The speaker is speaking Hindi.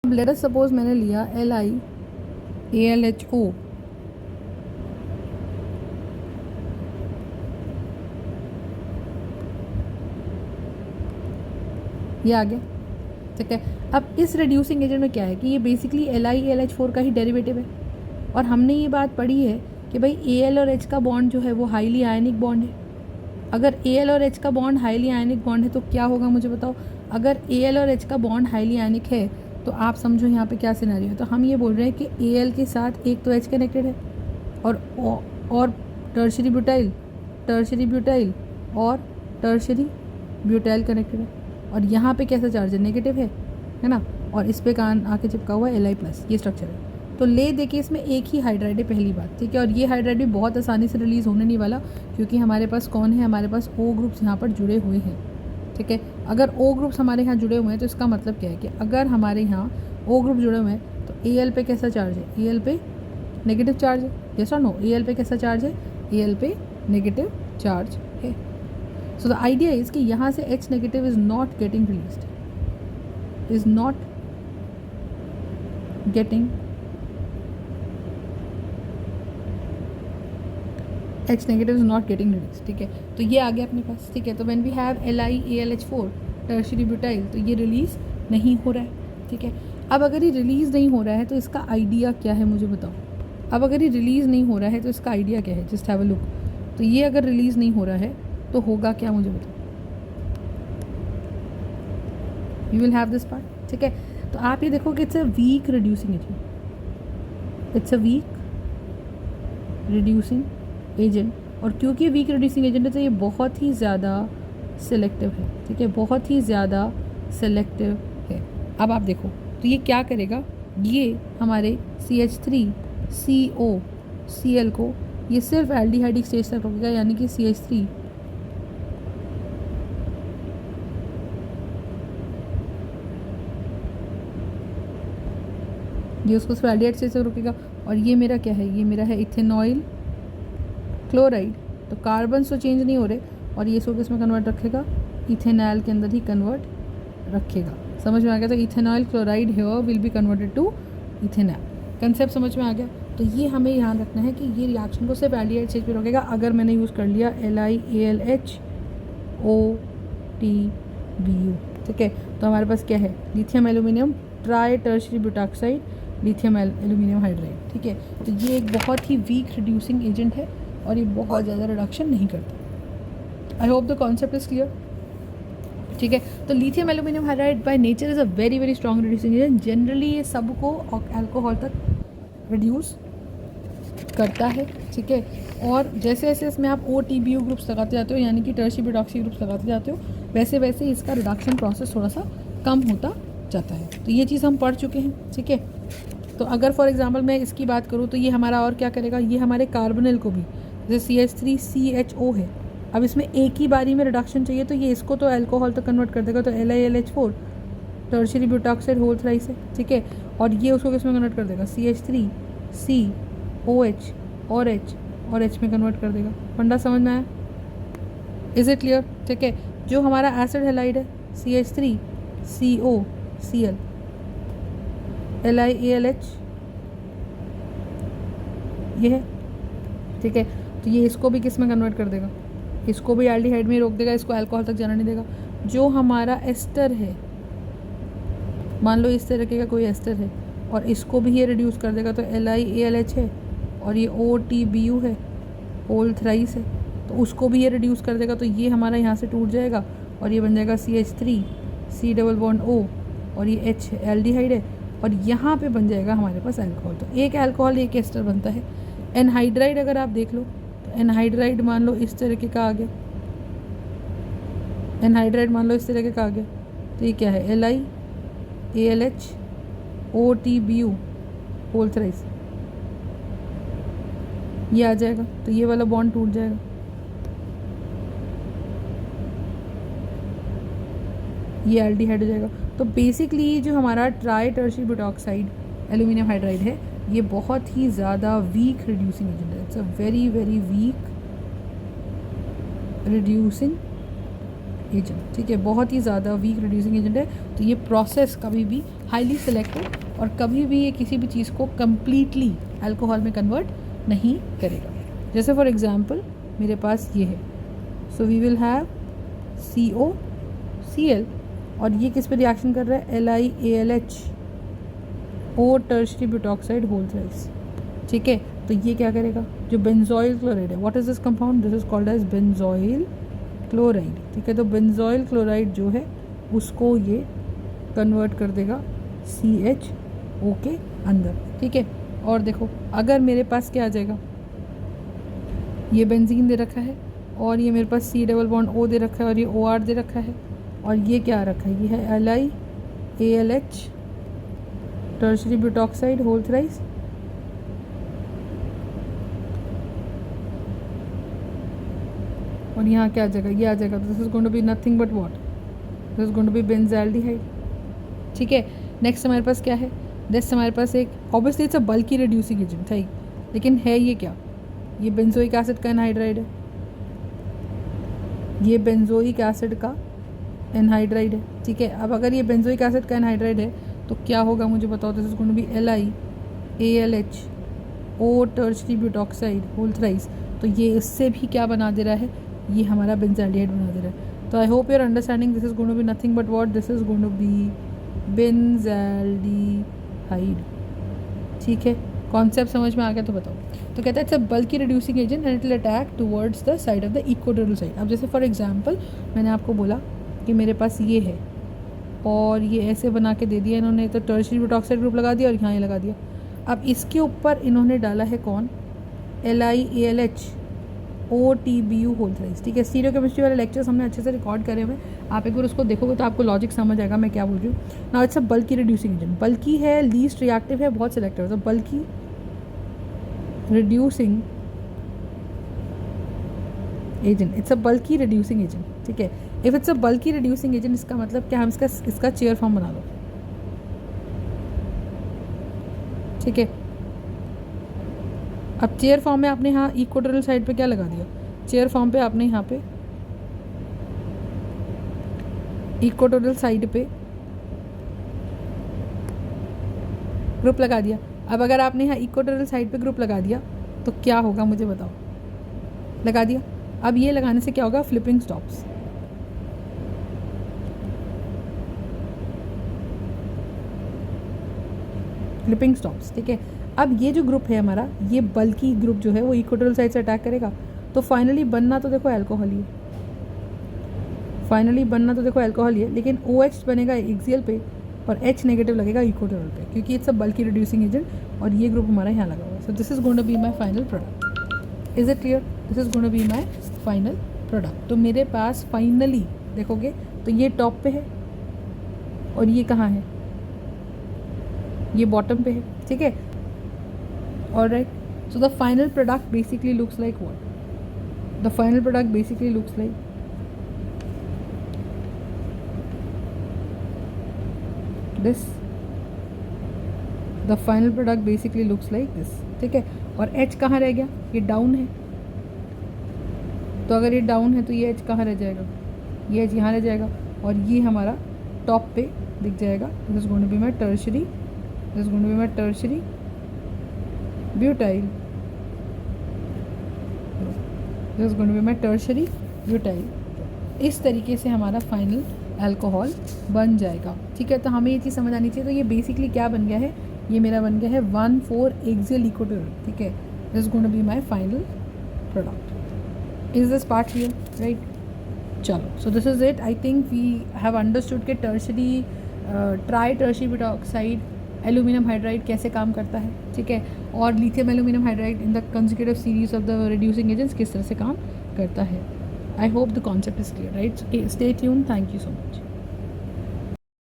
अब लेट अस सपोज मैंने लिया LiAlHO, ये आ गया, ठीक है। अब इस रिड्यूसिंग एजेंट में क्या है कि ये बेसिकली LiAlH4 का ही डेरिवेटिव है, और हमने ये बात पढ़ी है कि भाई Al और H का बॉन्ड जो है वो हाईली आयनिक बॉन्ड है। अगर Al और H का बॉन्ड हाईली आयनिक बॉन्ड है तो क्या होगा मुझे बताओ। अगर Al और H का बॉन्ड हाईली आयनिक है तो आप समझो यहाँ पे क्या सिनेरियो है। तो हम ये बोल रहे हैं कि Al के साथ एक तो H कनेक्टेड है और टर्शरी ब्यूटाइल और टर्शरी ब्यूटाइल कनेक्टेड है, और यहाँ पे कैसा चार्ज है, नेगेटिव है ना, और इस पे कान आके चिपका हुआ है Li+, ये स्ट्रक्चर है। तो ले देखिए इसमें एक ही हाइड्राइड है, पहली बात, ठीक है। और ये हाइड्राइड भी बहुत आसानी से रिलीज़ होने नहीं वाला, क्योंकि हमारे पास कौन है, हमारे पास O ग्रुप्स यहाँ पर जुड़े हुए हैं, ठीक है। अगर O ग्रुप्स हमारे यहाँ जुड़े हुए हैं तो इसका मतलब क्या है कि अगर हमारे यहाँ O ग्रुप जुड़े हुए हैं तो Al पे कैसा चार्ज है, Al पे नेगेटिव चार्ज है, यस और नो। Al पे कैसा चार्ज है, Al पे नेगेटिव चार्ज है। सो द आइडिया इज़ कि यहाँ से H negative is not getting released, is not getting H negative is not getting release, ठीक है। तो ये आ गया अपने पास, ठीक है। तो when we have LiAlH4 tertiary butyl, तो ये रिलीज़ नहीं हो रहा है, ठीक है। अब अगर ये रिलीज़ नहीं हो रहा है तो इसका आइडिया क्या है मुझे बताओ। अब अगर ये रिलीज़ नहीं हो रहा है तो इसका आइडिया क्या है, जस्ट हैव अ लुक। तो ये अगर रिलीज़ नहीं हो रहा है तो होगा क्या मुझे बताओ। You will have this part, ठीक है। तो आप ये देखो कि it's a weak reducing agent, it's a weak reducing agent, और क्योंकि वीक रिड्यूसिंग एजेंट है तो ये बहुत ही ज़्यादा सिलेक्टिव है, ठीक है, बहुत ही ज़्यादा सिलेक्टिव है। अब आप देखो तो ये क्या करेगा, ये हमारे CH3COCl को ये सिर्फ एल्डिहाइडिक स्टेज तक रोकेगा, यानी कि CH3 ये उसको सिर्फ एल्डिहाइड स्टेज तक रोकेगा। और ये मेरा क्या है, ये मेरा है इथेनॉइल क्लोराइड। तो कार्बन तो चेंज नहीं हो रहे, और ये इसको किसमें कन्वर्ट रखेगा, इथेनॉल के अंदर ही कन्वर्ट रखेगा। समझ में आ गया। तो ethanoyl chloride here will be converted to ethanol. Concept समझ में आ गया। तो ये हमें ध्यान रखना है कि ये रिएक्शन को सिर्फ एल्डिहाइड स्टेज पे रोकेगा। अगर मैंने यूज़ कर लिया LiAlHOTBu, ठीक है, तो हमारे पास क्या है, lithium aluminium tri tertiary butoxide lithium aluminium hydride, ठीक है। तो ये एक बहुत ही वीक रिड्यूसिंग एजेंट है और ये बहुत ज़्यादा रिडक्शन नहीं करता। आई hope the concept is clear, ठीक है। तो lithium aluminium hydride by nature is a very very strong reducing agent. Generally ये सबको अल्कोहल तक रिड्यूस करता है, ठीक है। और जैसे जैसे इसमें आप OTBU ग्रुप्स लगाते जाते हो, यानी कि टर्शरी ब्यूटॉक्सी ग्रुप्स लगाते जाते हो, वैसे वैसे इसका रिडक्शन प्रोसेस थोड़ा सा कम होता जाता है। तो ये चीज़ हम पढ़ चुके हैं, ठीक है। तो अगर फॉर एग्जांपल मैं इसकी बात करूँ तो ये हमारा और क्या करेगा, ये हमारे कार्बोनिल को भी, जैसे CH3CHO है, अब इसमें एक ही बारी में रिडक्शन चाहिए तो ये इसको तो अल्कोहल तक कन्वर्ट कर देगा। तो LiAlH4 tertiary butoxide whole thrice है, ठीक है। और ये उसको किसमें कन्वर्ट कर देगा, CH3COH और H में कन्वर्ट कर देगा। फंडा समझ में आया, इज़ इट क्लियर, ठीक है। जो हमारा एसिड हैलाइड है CH3COCl LiAlH ये है, ठीक है। तो ये इसको भी किस में कन्वर्ट कर देगा, इसको भी एल्डिहाइड में रोक देगा, इसको अल्कोहल तक जाना नहीं देगा। जो हमारा एस्टर है, मान लो इस तरह का कोई एस्टर है और इसको भी ये रिड्यूस कर देगा, तो LiAlH है और ये OTBu है, होल थ्राइस है, तो उसको भी ये रिड्यूस कर देगा। तो ये हमारा यहाँ से टूट जाएगा और ये बन जाएगा CH3 C double bond O और ये H एल्डिहाइड है, और यहाँ पे बन जाएगा हमारे पास अल्कोहल। तो एक अल्कोहल एक एस्टर बनता है। एनहाइड्राइड अगर आप देख लो तो एनहाइड्राइड मान लो इस तरीके का आ गया, एनहाइड्राइड मान लो इस तरीके का आ गया, तो ये क्या है, LiAlH OTBu होल थ्राइस, ये आ जाएगा। तो ये वाला बॉन्ड टूट जाएगा, ये एल्डिहाइड हो जाएगा। तो बेसिकली जो हमारा try tertiary butoxide aluminium hydride है, ये बहुत ही ज़्यादा वीक रिड्यूसिंग एजेंट है। It's a very very weak reducing agent, ठीक है, बहुत ही ज़्यादा वीक रिड्यूसिंग एजेंट है। तो ये प्रोसेस कभी भी हाईली सिलेक्टिव और कभी भी ये किसी भी चीज़ को कम्प्लीटली अल्कोहल में कन्वर्ट नहीं करेगा। जैसे फॉर एग्जांपल मेरे पास ये है, so we will have COCl और ये किस पे रिएक्शन कर रहा है, LiAlH O tertiary butoxide whole thrice. ठीक है, तो ये क्या करेगा, जो बेंजोइल क्लोराइड है, what is this compound, this is called as benzoyl chloride. ठीक है, तो बेंजोइल क्लोराइड जो है उसको ये कन्वर्ट कर देगा CHO के अंदर। ठीक है, और देखो अगर मेरे पास क्या आ जाएगा, ये बेंजीन दे रखा है और ये मेरे पास C डबल बॉन्ड O दे रखा है और ये OR दे रखा है और ये क्या आ रखा है, ये है LiAlH tertiary butoxide whole thrice. और यहाँ क्या आ जाएगा, ये आ जाएगा, this is going to be nothing but what, this is going to be benzaldehyde. ठीक है, नेक्स्ट हमारे पास क्या है, नेक्स्ट हमारे पास एक, obviously it's a bulky reducing agent है, लेकिन है ये क्या, ये बेंजोइक एसिड का एनहाइड्राइड है, ये बेंजोइक एसिड का एनहाइड्राइड है। ठीक है, अब अगर ये बेंजोइक एसिड का एनहाइड्राइड है तो क्या होगा मुझे बताओ, this is going to be LiAlH O tertiary butoxide whole thrice. तो ये इससे भी क्या बना दे रहा है, ये हमारा बेंजाल्डिहाइड बना दे रहा है। तो I hope your understanding, this is going to be nothing but what, this is going to be benzaldehyde. ठीक है, कॉन्सेप्ट समझ में आ गया तो बताओ। तो कहता है it's a bulky reducing agent and it will attack towards the side of the equatorial side. अब जैसे फॉर एग्जांपल मैंने आपको बोला कि मेरे पास ये है और ये ऐसे बना के दे दिया इन्होंने, तो टर्शरी ब्यूटॉक्साइड ग्रुप लगा दिया और यहाँ ये लगा दिया। अब इसके ऊपर इन्होंने डाला है कौन, LiAlH OTBU होल थ्राइस। ठीक है, स्टीरियो केमिस्ट्री वाले लेक्चर्स हमने अच्छे से रिकॉर्ड करे हुए, आप एक बार उसको देखोगे तो आपको लॉजिक समझ आएगा मैं क्या बोल रही हूँ। Now it's a bulky reducing agent, bulky है, लीस्ट रिएक्टिव है, बहुत सिलेक्टिव है, तो bulky reducing agent, it's a bulky reducing agent. ठीक है, if it's a bulky reducing agent इसका मतलब क्या, हम इसका चेयर फॉर्म बना दो। ठीक है, अब चेयर फॉर्म में आपने यहाँ इक्वेटोरियल साइड पे क्या लगा दिया, चेयर फॉर्म पे आपने यहाँ पे इक्वेटोरियल साइड पे ग्रुप लगा दिया। अब अगर आपने यहाँ इक्वेटोरियल साइड पे ग्रुप लगा दिया तो क्या होगा मुझे बताओ, लगा दिया। अब ये लगाने से क्या होगा, फ्लिपिंग स्टॉप्स। Flipping stops. ठीक है, अब ये जो ग्रुप है हमारा, ये बल्की ग्रुप जो है वो इक्वेटोरियल साइड से अटैक करेगा, तो फाइनली बनना तो देखो अल्कोहल ही है, फाइनली बनना तो देखो अल्कोहल ही है, लेकिन OH बनेगा एक्सियल पे और H नेगेटिव लगेगा इक्वेटोरियल पे, क्योंकि it's a bulky reducing agent और ये ग्रुप हमारा यहाँ लगा हुआ है। So this is going to be my final product. Is it clear, this is going to be my final product. तो मेरे पास फाइनली देखोगे तो ये टॉप पे है और ये कहाँ है, ये बॉटम पे है। ठीक है, alright, so the final product basically looks like what, the final product basically looks like this, the final product basically looks like this. ठीक है, और H कहाँ रह गया, ये डाउन है, तो अगर ये डाउन है तो ये H कहाँ रह जाएगा, ये H यहाँ रह जाएगा और ये हमारा टॉप पे दिख जाएगा। This is going to be my tertiary, this is going to be my tertiary butyl, this is going to be my tertiary butyl. इस तरीके से हमारा फाइनल अल्कोहल बन जाएगा। ठीक है, तो हमें ये चीज़ समझ आनी चाहिए। तो ये बेसिकली क्या बन गया है, ये मेरा बन गया है 1,4 एक्सियल इक्वेटोरियल। ठीक है, this is going to be my final product. Is this part clear, right? चलो, so this is it. I think we have understood के tertiary tri tertiary butoxide aluminium hydride कैसे काम करता है। ठीक है, और lithium aluminium hydride in the consecutive series of the reducing agents किस तरह से काम करता है। I hope the concept is clear, right? Stay tune, thank you so much.